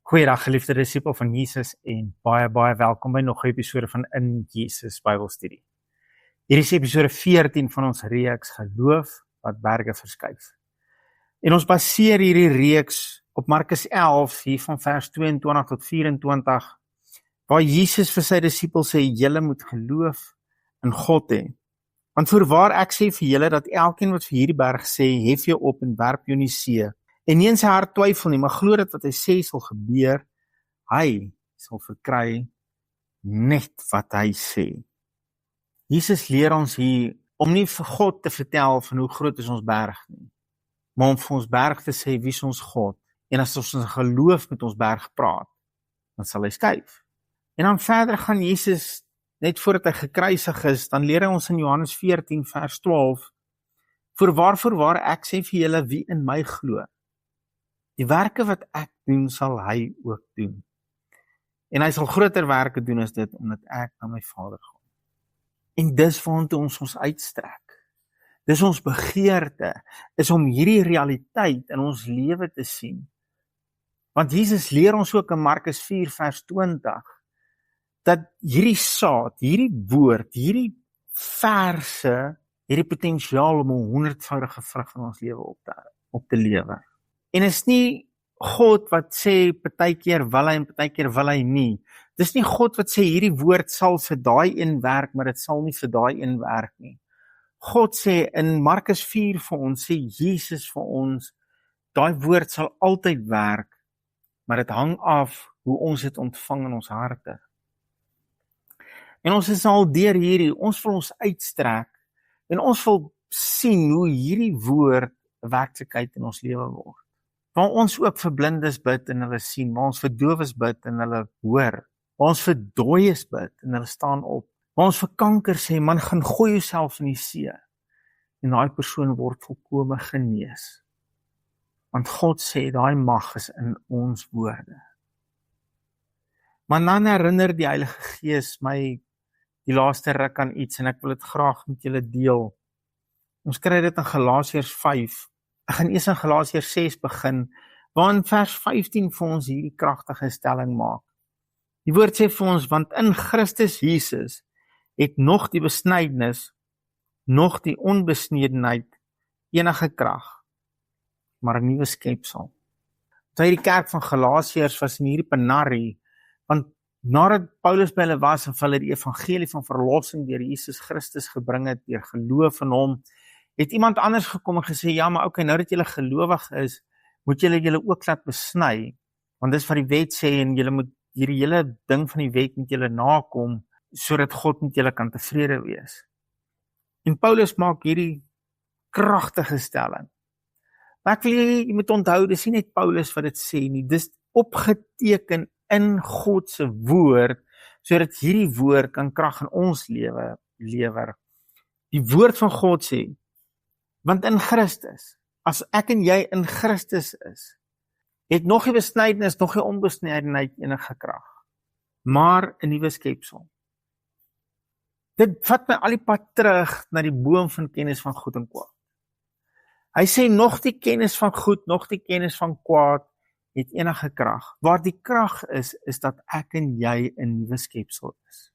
Goeiedag geliefde disipel van Jesus en baie welkom by nog 'n episode van In Jesus Bybelstudie. Hier is episode 14 van ons reeks Geloof wat berge verskuif. En ons baseer hierdie reeks op Markus 11 hier van vers 22 tot 24 waar Jesus vir sy disipels sê julle moet geloof in God hê. Want voorwaar ek sê vir julle dat elkeen wat vir hierdie berg sê hef jou op en werp jou in die see en nie in sy hart twyfel nie, maar glo dat wat hy sê sal gebeur, hy sal verkry net wat hy sê. Jesus leer ons hier om nie vir God te vertel van hoe groot is ons berg nie, maar om vir ons berg te sê wie is ons God. En as ons in geloof met ons berg praat, dan sal hy skuif. En dan verder gaan Jesus, net voordat hy gekruisig is, dan leer hy ons in Johannes 14 vers 12, voorwaar ek sê vir julle wie in my glo, die werke wat ek doen, sal hy ook doen. En hy sal groter werke doen as dit, omdat ek na my Vader gaan. En dis waartoe ons uitstrek. Dis ons begeerte, is om hierdie realiteit in ons lewe te sien. Want Jesus leer ons ook in Markus 4 vers 20, dat hierdie saad, hierdie woord, hierdie verse, hierdie potensiaal om 'n 100voudige vrug in ons lewe op te lewe. En is nie God wat sê, partykeer wil hy en partykeer wil hy nie. Dis nie God wat sê, hierdie woord sal vir daai een werk, maar dit sal nie vir daai een werk nie. God sê in Markus 4 vir ons, sê Jesus vir ons, daai woord sal altyd werk, maar dit hang af hoe ons dit ontvang in ons harte. En ons is al deur hierdie, ons wil ons uitstrek, en ons wil sien hoe hierdie woord 'n werklikheid in ons lewe word. Waar ons ook vir blindes bid en hulle sien, waar ons vir dowes bid en hulle hoor, waar ons vir dooies bid en hulle staan op, waar ons vir kanker sê, man, gaan gooi jouself in die see, en daai persoon word volkome genees. Want God sê, daai mag is in ons woorde. Maar dan herinner die Heilige Gees my die laaste ruk aan iets, en ek wil dit graag met julle deel. Ons kry dit in Galasiërs 5. Ek gaan eers in Galasiërs 6 begin, waar in vers 15 vir ons hierdie kragtige stelling maak. Die woord sê vir ons, want in Christus Jesus het nog die besnydenis, nog die onbesnedenheid enige krag, maar 'n nuwe skepsel. Toe hierdie kerk van Galasiërs was in hierdie penarie, want nadat Paulus by hulle was en vir hulle die evangelie van verlossing deur Jesus Christus gebring het, deur geloof in hom, het iemand anders gekom en gesê, ja, maar okay, nou dat julle gelowig is, moet julle ook laat besny, want dis wat die wet sê, en julle moet hierdie hele ding van die wet met julle nakom, sodat God met julle kan tevrede wees. En Paulus maak hierdie kragtige stelling. Maar ek wil jy moet onthou, dis nie net Paulus wat dit sê nie, dis opgeteken in God se woord, sodat hierdie woord kan krag in ons lewe lewer. Die woord van God sê, want in Christus, as ek en jy in Christus is, het nog die besnydenis, nog die onbesnydenheid enige krag, maar 'n nuwe skepsel. Dit vat my al die pad terug na die boom van kennis van goed en kwaad. Hy sê, nog die kennis van goed, nog die kennis van kwaad, het enige krag. Waar die krag is dat ek en jy 'n nuwe skepsel is.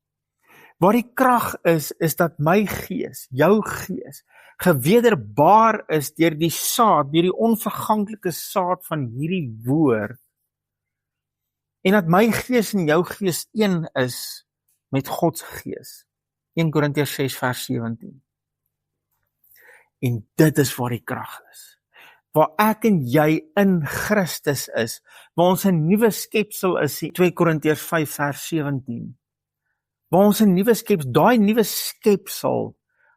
Waar die krag is dat my gees, jou gees, gewederbaar is deur die saad, deur die onverganklike saad van hierdie woord, en dat my gees en jou gees een is met God se gees. 1 Korintiërs 6 vers 17. En dit is waar die krag is. Waar ek en jy in Christus is, waar ons 'n nuwe skepsel is, 2 Korintiërs 5 vers 17. Waar ons 'n nuwe skepsel, daai nuwe skepsel,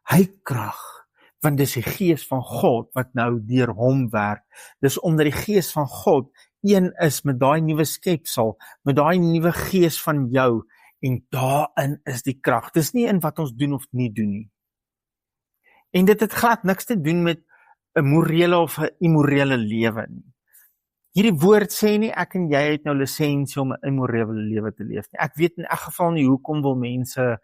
hy krag, want dis die gees van God wat nou deur hom werk. Dis omdat die gees van God een is met daai nuwe skepsel, met daai nuwe gees van jou, en daarin is die krag. Dis nie in wat ons doen of nie doen nie. En dit het glad niks te doen met 'n morele of 'n immorele lewe nie. Hierdie woord sê nie, ek en jy het nou lisensie om 'n immorele lewe te leef nie. Ek weet in elk geval nie, hoekom wil mense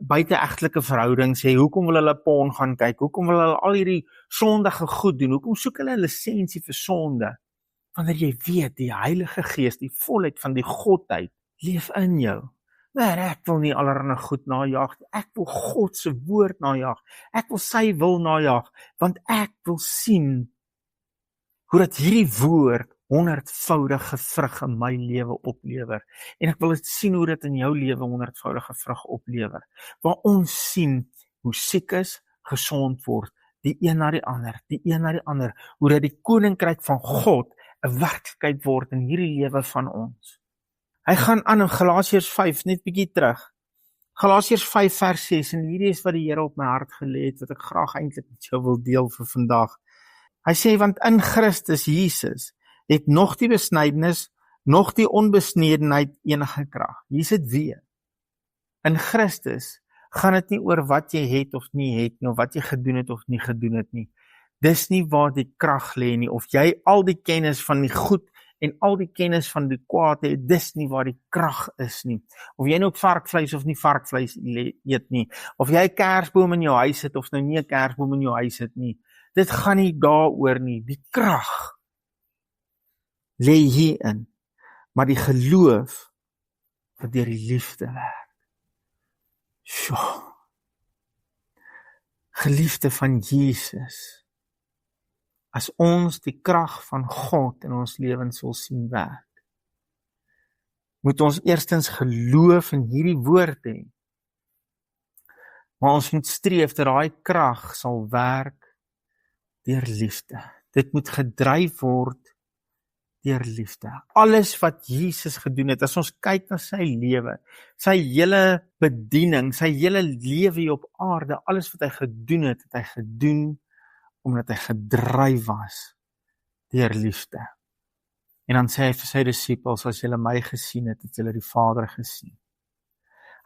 buiteegtelike verhoudings hê, hoekom wil hulle porn gaan kyk, hoekom wil hulle al hierdie sondige goed doen, hoekom soek hulle 'n lisensie vir sonde? Wanneer jy weet, die Heilige Gees, die volheid van die Godheid, leef in jou. Man, ek wil nie allerlei goed najag nie. Ek wil God se woord najag. Ek wil sy wil najag, want ek wil sien hoe dat hierdie woord 100voudige vrug in my lewe oplewer. En ek wil dit sien hoe dit in jou lewe 100voudige vrug oplewer. Waar ons sien hoe siekes gesond word, die een na die ander, hoe dat die koninkryk van God 'n werklikheid word in hierdie lewe van ons. Hy gaan aan in Galasiërs 5, net bietjie terug. Galasiërs 5 vers 6, en hierdie is wat die Here op my hart gelê het, wat ek graag eintlik met jou wil deel vir vandag. Hy sê, want in Christus Jesus het nog die besnydenis, nog die onbesnedenheid enige krag. Hier is dit weer. In Christus gaan dit nie oor wat jy het of nie het nie, of wat jy gedoen het of nie gedoen het nie. Dis nie waar die krag lê nie, of jy al die kennis van die goed en al die kennis van die kwaad het, dis nie waar die krag is nie. Of jy nou varkvleis of nie varkvleis eet nie, of jy 'n kersboom in jou huis het of nou nie 'n kersboom in jou huis het nie. Dit gaan nie daaroor nie. Die krag lê hierin, maar die geloof wat deur die liefde werk. Sjoe. Geliefde van Jesus, as ons die krag van God in ons lewens wil sien werk, moet ons eerstens geloof in hierdie woord hê, maar ons moet streef dat daai krag sal werk deur liefde. Dit moet gedryf word deur liefde. Alles wat Jesus gedoen het, as ons kyk na sy lewe, sy hele bediening, sy hele lewe hier op aarde, alles wat hy gedoen het, het hy gedoen omdat hy gedryf was deur liefde. En dan sê hy vir sy disippels, as julle my gesien het, het julle die Vader gesien.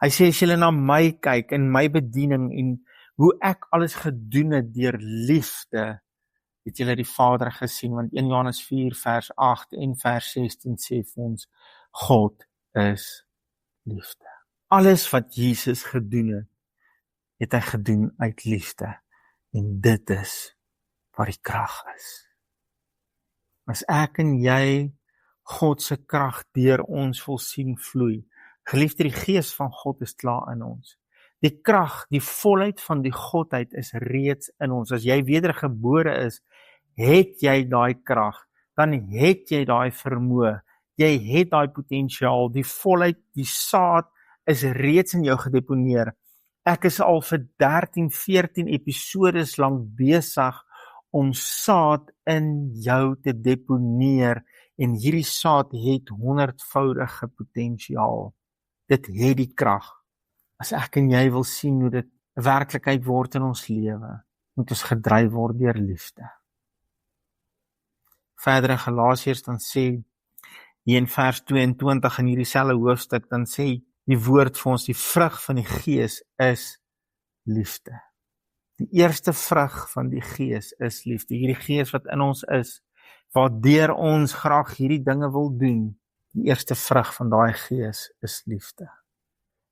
Hy sê, as julle na my kyk, in my bediening, en hoe ek alles gedoen het deur liefde, het julle die Vader gesien, want 1 Johannes 4 vers 8 en vers 16 sê vir ons, God is liefde. Alles wat Jesus gedoen het, het hy gedoen uit liefde. En dit is waar die krag is. As ek en jy God se krag deur ons wil sien vloei, geliefde, die Gees van God is klaar in ons. Die krag, die volheid van die Godheid is reeds in ons. As jy wedergebore is, het jy daai krag, dan het jy daai vermoë, jy het daai potensiaal, die volheid, die saad is reeds in jou gedeponeer. Ek is al vir 13, 14 episodes lank besig om saad in jou te deponeer, en hierdie saad het 100voudige potensiaal. Dit het die krag. As ek en jy wil sien hoe dit 'n werklikheid word in ons lewe, moet ons gedryf word deur liefde. Verder in Galasiërs dan sê, hier in vers 22 in hierdie selfe hoofstuk, dan sê die woord vir ons, die vrug van die Gees is liefde. Die eerste vrug van die Gees is liefde. Hierdie Gees wat in ons is, waardeur ons graag hierdie dinge wil doen, die eerste vrug van daai Gees is liefde.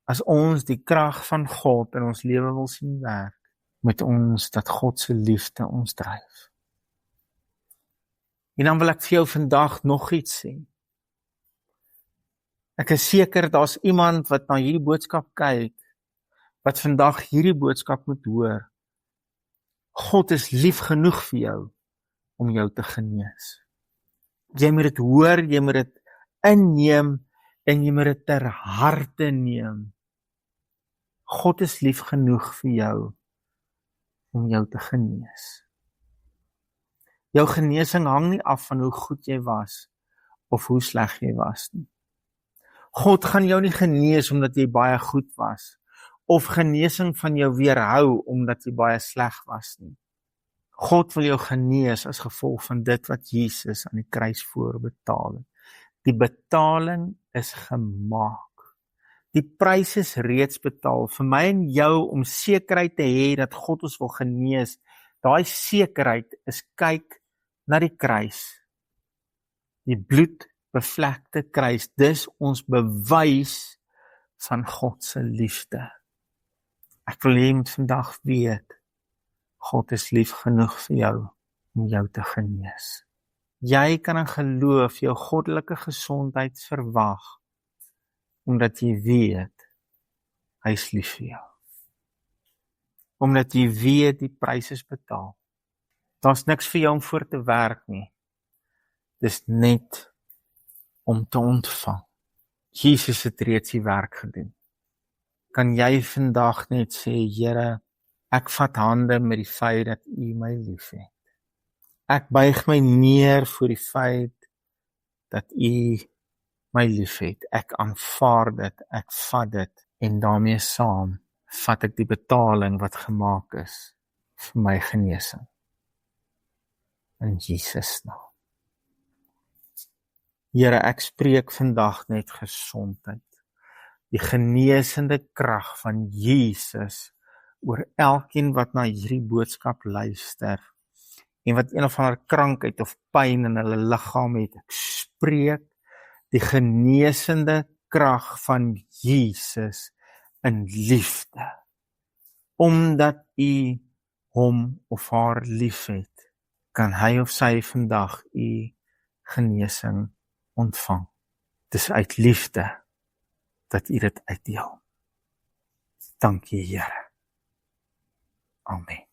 As ons die krag van God in ons lewe wil sien werk, moet ons dat God se liefde ons dryf. En dan wil ek vir jou vandag nog iets sê. Ek is seker daar's iemand wat na hierdie boodskap kyk, wat vandag hierdie boodskap moet hoor. God is lief genoeg vir jou om jou te genees. Jy moet dit hoor, jy moet dit inneem en jy moet dit ter harte neem. God is lief genoeg vir jou om jou te genees. Jou genesing hang nie af van hoe goed jy was of hoe sleg jy was nie. God gaan jou nie genees omdat jy baie goed was, of genesing van jou weerhou omdat jy baie sleg was nie. God wil jou genees as gevolg van dit wat Jesus aan die kruis voorbetaal het. Die betaling is gemaak. Die prys is reeds betaal. Vir my en jou om sekerheid te hê dat God ons wil genees, daai sekerheid is kyk na die kruis. Die bloedbevlekte kruis, dis ons bewys van God se liefde. Ek wil hê jy moet vandag weet, God is lief genoeg vir jou om jou te genees. Jy kan in geloof jou goddelike gesondheid verwag, omdat jy weet, hy is lief vir jou. Omdat jy weet, die prys is betaal. Daar's niks vir jou om voor te werk nie. Dis net om te ontvang. Jesus het reeds die werk gedoen. Kan jy vandag net sê, Here, ek vat hande met die feit dat U my liefhet. Ek buig my neer voor die feit dat U my liefhet. Ek aanvaar dit, ek vat dit en daarmee saam vat ek die betaling wat gemaak is vir my genesing. In Jesus naam. Here, ek spreek vandag net gesondheid. Die genesende krag van Jesus oor elkeen wat na hierdie boodskap luister en wat een of ander krankheid of pyn in hulle liggaam het. Ek spreek die genesende krag van Jesus in liefde. Omdat U hom of haar liefhet, kan hy of sy vandag U genesing ontvang. Dis uit liefde dat U dit uitdeel. Dankie, Here. Amen.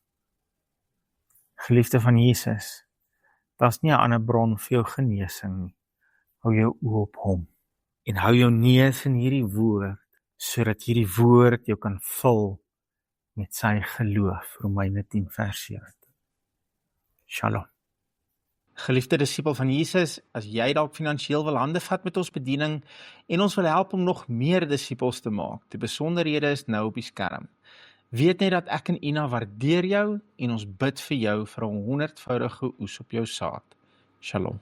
Geliefde van Jesus, daar's nie 'n ander bron vir jou genesing nie. Hou jou oë op hom en hou jou neus in hierdie woord, sodat hierdie woord jou kan vul met sy geloof. Romeine 10 vers 17. Shalom. Geliefde disipel van Jesus, as jy dalk finansiëel wil hande vat met ons bediening en ons wil help om nog meer disipels te maak, die besonderhede is nou op die skerm. Weet net dat ek en Ina waardeer jou en ons bid vir jou vir 'n 100voudige oes op jou saad. Shalom.